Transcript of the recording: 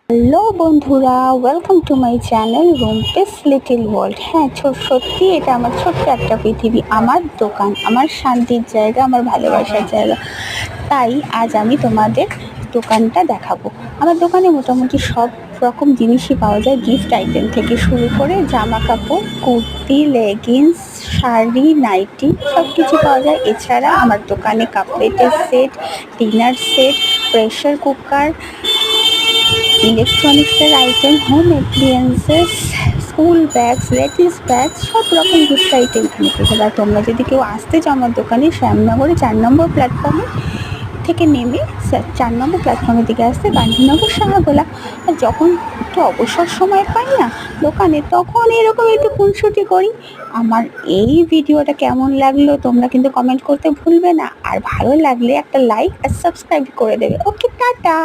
Hello বন্ধুরা, welcome to my channel Rumpa's little world. হ্যাঁ, সত্যি এটা আমার ছোট্ট একটা পৃথিবী, আমার দোকান, আমার শান্তির জায়গা, আমার ভালোবাসার জায়গা। তাই আজ আমি তোমাদের দোকানটা দেখাবো। আমার দোকানে মোটামুটি সব রকম জিনিসই পাওয়া যায়, গিফট আইটেম থেকে শুরু করে জামা কাপড়, কুর্তি, লেগিংস, শাড়ি, নাইটি সব কিছু পাওয়া যায়। এছাড়া আমার দোকানে কাপ প্লেটের set, dinner set, pressure cooker, ইলেকট্রনিক্সের item, home appliances, school bags, ladies bags সব রকম গিফট আইটেম এখানে পেতে পারো। তোমরা যদি কেউ আসতে চাও আমার দোকানে, শ্যামনগরে 4 নম্বর প্ল্যাটফর্মে থেকে নেমে 4 নম্বর প্ল্যাটফর্মের দিকে আসতে, গান্ধীনগর, শাহগোলা। আর যখন একটু অবসর সময় পাই না দোকানে, তখন এরকম একটু খুনসুটি করি। আমার এই ভিডিওটা কেমন লাগলো তোমরা কিন্তু কমেন্ট করতে ভুলবে না, আর ভালো লাগলে একটা লাইক আর সাবস্ক্রাইব করে দেবে। ওকে, টাটা।